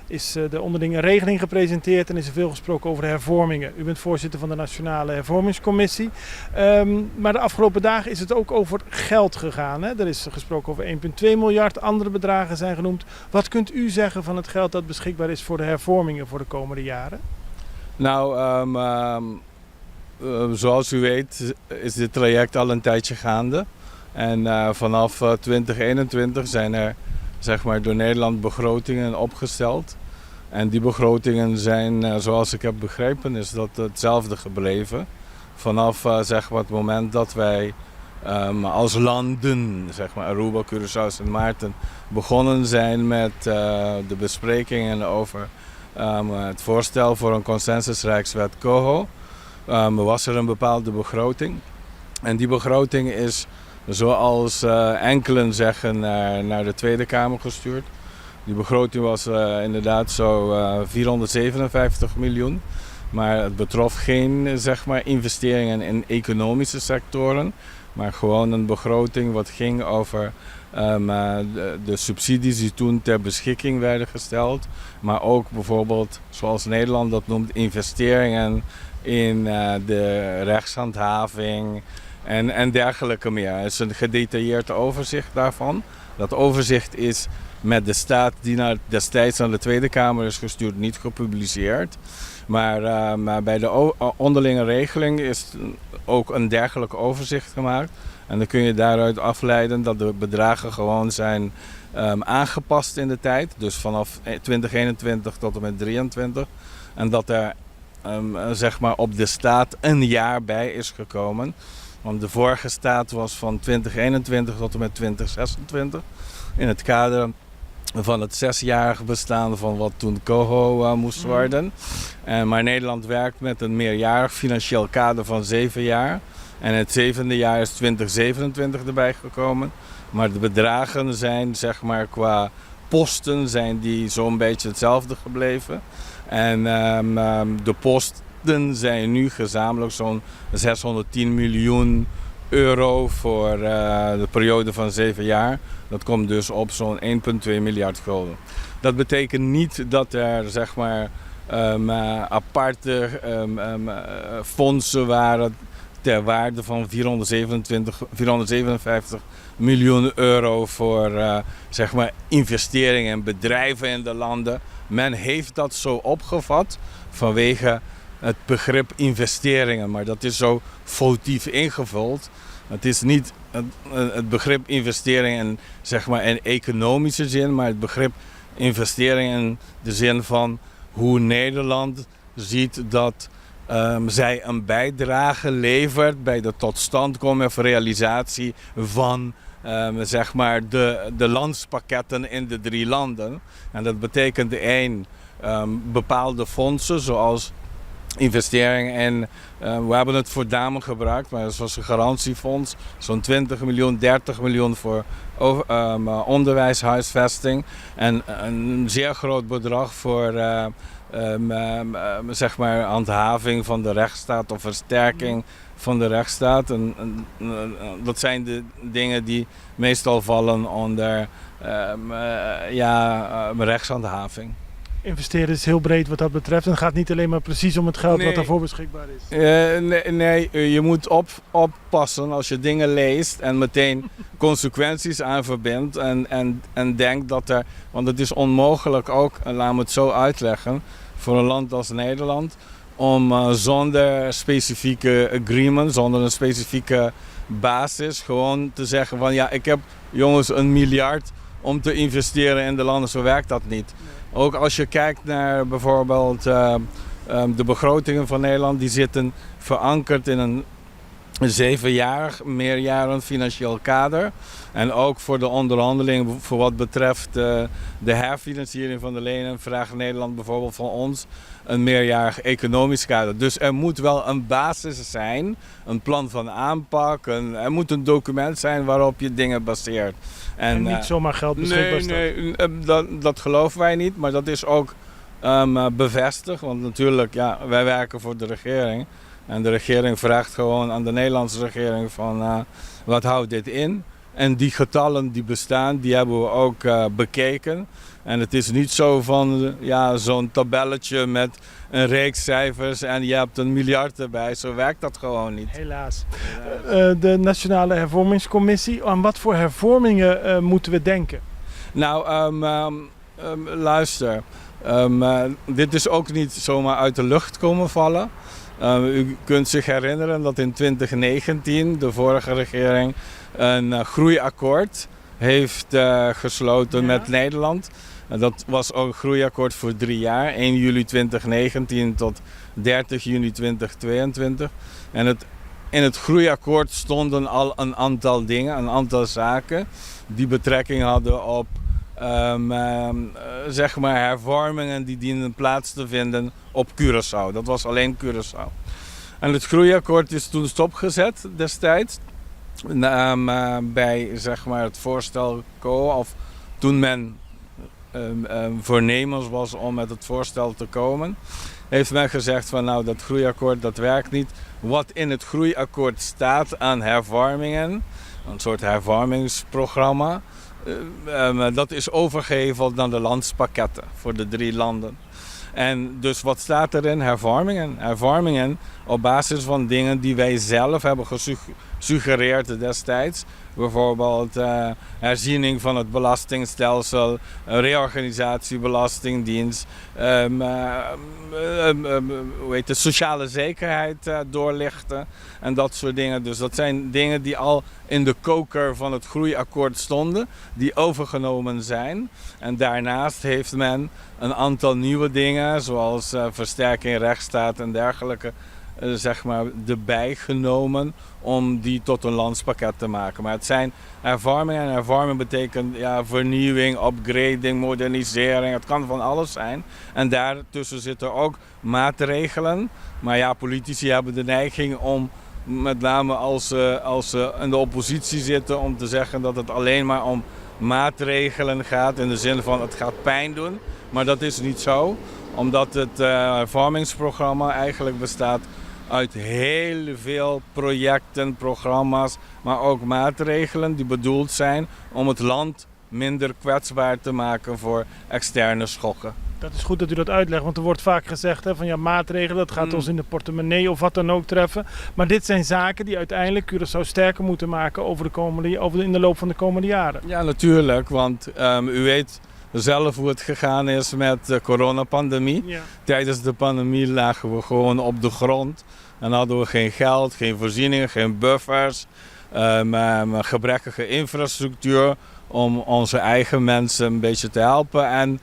Is de onderlinge regeling gepresenteerd en is er veel gesproken over de hervormingen. U bent voorzitter van de Nationale Hervormingscommissie. Maar de afgelopen dagen is het ook over geld gegaan. Hè? Er is gesproken over 1,2 miljard, andere bedragen zijn genoemd. Wat kunt u zeggen van het geld dat beschikbaar is voor de hervormingen voor de komende jaren? Nou, zoals u weet is dit traject al een tijdje gaande. En vanaf 2021 zijn er door Nederland begrotingen opgesteld. En die begrotingen zijn, zoals ik heb begrepen, is dat hetzelfde gebleven. Vanaf het moment dat wij als landen, Aruba, Curaçao, Sint Maarten, begonnen zijn met de besprekingen over het voorstel voor een consensusrijkswet COHO, was er een bepaalde begroting. En die begroting is, zoals enkelen zeggen, naar de Tweede Kamer gestuurd. Die begroting was inderdaad zo 457 miljoen. Maar het betrof geen investeringen in economische sectoren. Maar gewoon een begroting wat ging over de subsidies die toen ter beschikking werden gesteld. Maar ook bijvoorbeeld, zoals Nederland dat noemt, investeringen in de rechtshandhaving en dergelijke meer. Het is een gedetailleerd overzicht daarvan. Dat overzicht is met de staat die destijds naar de Tweede Kamer is gestuurd niet gepubliceerd. Maar bij de onderlinge regeling is ook een dergelijk overzicht gemaakt. En dan kun je daaruit afleiden dat de bedragen gewoon zijn aangepast in de tijd. Dus vanaf 2021 tot en met 2023. En dat er op de staat een jaar bij is gekomen. Want de vorige staat was van 2021 tot en met 2026. In het kader van het 6-jarige bestaan van wat toen COHO moest worden. Maar Nederland werkt met een meerjarig financieel kader van 7 jaar. En het 7e jaar is 2027 erbij gekomen. Maar de bedragen zijn, qua posten, zijn die zo'n beetje hetzelfde gebleven. En de posten zijn nu gezamenlijk zo'n 610 miljoen euro voor de periode van 7 jaar. Dat komt dus op zo'n 1,2 miljard gulden. Dat betekent niet dat er aparte fondsen waren ter waarde van 457 miljoen euro voor investeringen en bedrijven in de landen. Men heeft dat zo opgevat vanwege het begrip investeringen, maar dat is zo foutief ingevuld. Het is niet het begrip investeringen in economische zin, maar het begrip investeringen in de zin van hoe Nederland ziet dat zij een bijdrage levert bij de totstandkoming of realisatie van de landspakketten in de 3 landen. En dat betekent bepaalde fondsen zoals investeringen in, we hebben het voor damen gebruikt, maar zoals een garantiefonds, zo'n 20 miljoen, 30 miljoen voor onderwijshuisvesting en een zeer groot bedrag voor handhaving van de rechtsstaat of versterking van de rechtsstaat. En dat zijn de dingen die meestal vallen onder rechtshandhaving. Investeren is heel breed wat dat betreft en het gaat niet alleen maar precies om het geld wat daarvoor beschikbaar is. Nee, je moet oppassen als je dingen leest en meteen consequenties aan verbindt en denkt dat er, want het is onmogelijk ook, laat me het zo uitleggen, voor een land als Nederland om zonder specifieke agreement, zonder een specifieke basis gewoon te zeggen van ja, ik heb jongens 1 miljard om te investeren in de landen, zo werkt dat niet. Ook als je kijkt naar bijvoorbeeld de begrotingen van Nederland, die zitten verankerd in een 7-jarig meerjaren financieel kader. En ook voor de onderhandeling voor wat betreft de herfinanciering van de lenen vraagt Nederland bijvoorbeeld van ons een meerjarig economisch kader. Dus er moet wel een basis zijn, een plan van aanpak, er moet een document zijn waarop je dingen baseert. En niet zomaar geld beschikbaar staat. Nee, dat geloven wij niet, maar dat is ook bevestigd. Want natuurlijk, ja, wij werken voor de regering. En de regering vraagt gewoon aan de Nederlandse regering van wat houdt dit in? En die getallen die bestaan, die hebben we ook bekeken. En het is niet zo van zo'n tabelletje met een reeks cijfers en je hebt een miljard erbij. Zo werkt dat gewoon niet. Helaas. De Nationale Hervormingscommissie, aan wat voor hervormingen moeten we denken? Nou, luister. Dit is ook niet zomaar uit de lucht komen vallen. U kunt zich herinneren dat in 2019 de vorige regering een groeiakkoord heeft gesloten met Nederland. Dat was ook een groeiakkoord voor 3 jaar, 1 juli 2019 tot 30 juni 2022. En in het groeiakkoord stonden al een aantal dingen, een aantal zaken die betrekking hadden op zeg maar hervormingen die dienen plaats te vinden op Curaçao. Dat was alleen Curaçao. En het groeiakkoord is toen stopgezet destijds bij zeg maar, het voorstel COA, of toen men voornemens was om met het voorstel te komen, heeft men gezegd van nou dat groeiakkoord dat werkt niet. Wat in het groeiakkoord staat aan hervormingen, een soort hervormingsprogramma, dat is overgeheveld naar de landspakketten voor de 3 landen. En dus wat staat erin? Hervormingen. Hervormingen op basis van dingen die wij zelf hebben gesuggereerd destijds. Bijvoorbeeld herziening van het belastingstelsel, reorganisatie belastingdienst, de sociale zekerheid doorlichten en dat soort dingen. Dus dat zijn dingen die al in de koker van het groeiakkoord stonden, die overgenomen zijn. En daarnaast heeft men een aantal nieuwe dingen, zoals versterking rechtsstaat en dergelijke, zeg maar erbij genomen om die tot een landspakket te maken. Maar het zijn hervormingen en hervorming betekent vernieuwing, upgrading, modernisering. Het kan van alles zijn. En daartussen zitten ook maatregelen. Maar politici hebben de neiging om, met name als ze in de oppositie zitten, om te zeggen dat het alleen maar om maatregelen gaat. In de zin van het gaat pijn doen. Maar dat is niet zo. Omdat het hervormingsprogramma eigenlijk bestaat uit heel veel projecten, programma's, maar ook maatregelen die bedoeld zijn om het land minder kwetsbaar te maken voor externe schokken. Dat is goed dat u dat uitlegt, want er wordt vaak gezegd van maatregelen, dat gaat ons in de portemonnee of wat dan ook treffen. Maar dit zijn zaken die uiteindelijk Curaçao sterker moeten maken in de loop van de komende jaren. Ja, natuurlijk, want u weet zelf hoe het gegaan is met de coronapandemie. Ja. Tijdens de pandemie lagen we gewoon op de grond en hadden we geen geld, geen voorzieningen, geen buffers, gebrekkige infrastructuur om onze eigen mensen een beetje te helpen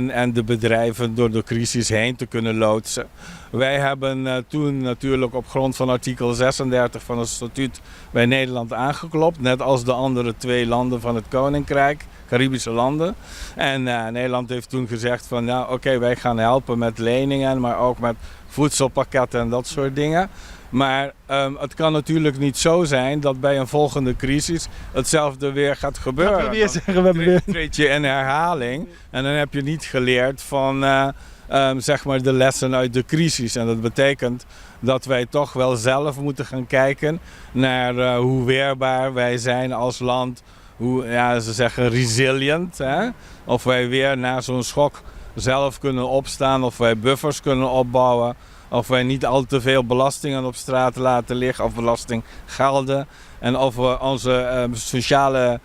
en de bedrijven door de crisis heen te kunnen loodsen. Wij hebben toen natuurlijk op grond van artikel 36 van het statuut bij Nederland aangeklopt, net als de andere 2 landen van het Koninkrijk, Caribische landen. En Nederland heeft toen gezegd van oké, wij gaan helpen met leningen, maar ook met voedselpakketten en dat soort dingen. Maar het kan natuurlijk niet zo zijn dat bij een volgende crisis hetzelfde weer gaat gebeuren. Dan treed je in herhaling en dan heb je niet geleerd van zeg maar de lessen uit de crisis. En dat betekent dat wij toch wel zelf moeten gaan kijken naar hoe weerbaar wij zijn als land. Hoe, ze zeggen resilient. Hè? Of wij weer na zo'n schok zelf kunnen opstaan, of wij buffers kunnen opbouwen. Of wij niet al te veel belastingen op straat laten liggen of belastinggelden. En of we onze sociale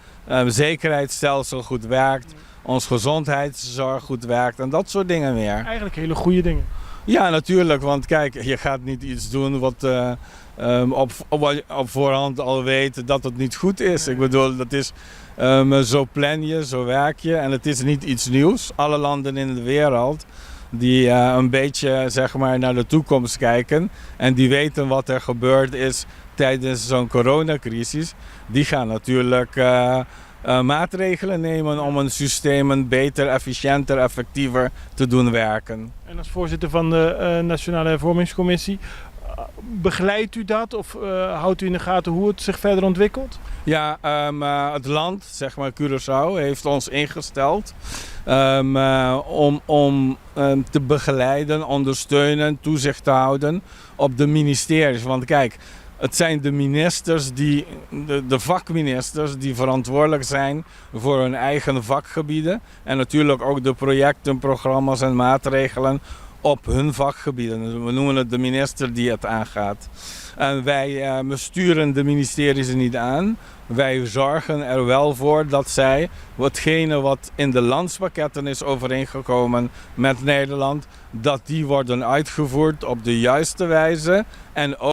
zekerheidsstelsel goed werkt, onze gezondheidszorg goed werkt en dat soort dingen meer. Eigenlijk hele goede dingen. Ja, natuurlijk, want kijk, je gaat niet iets doen wat op voorhand al weet dat het niet goed is. Ik bedoel, dat is zo plan je, zo werk je en het is niet iets nieuws. Alle landen in de wereld die een beetje zeg maar naar de toekomst kijken en die weten wat er gebeurd is tijdens zo'n coronacrisis, die gaan natuurlijk maatregelen nemen om een systeem beter, efficiënter, effectiever te doen werken. En als voorzitter van de Nationale Hervormingscommissie, begeleidt u dat of houdt u in de gaten hoe het zich verder ontwikkelt? Ja, het land, zeg maar Curaçao, heeft ons ingesteld om te begeleiden, ondersteunen, toezicht te houden op de ministeries. Want kijk, Het zijn de ministers, de vakministers, die verantwoordelijk zijn voor hun eigen vakgebieden. En natuurlijk ook de projecten, programma's en maatregelen op hun vakgebieden. We noemen het de minister die het aangaat. En wij sturen de ministeries niet aan. Wij zorgen er wel voor dat zij watgene wat in de landspakketten is overeengekomen met Nederland, dat die worden uitgevoerd op de juiste wijze en ook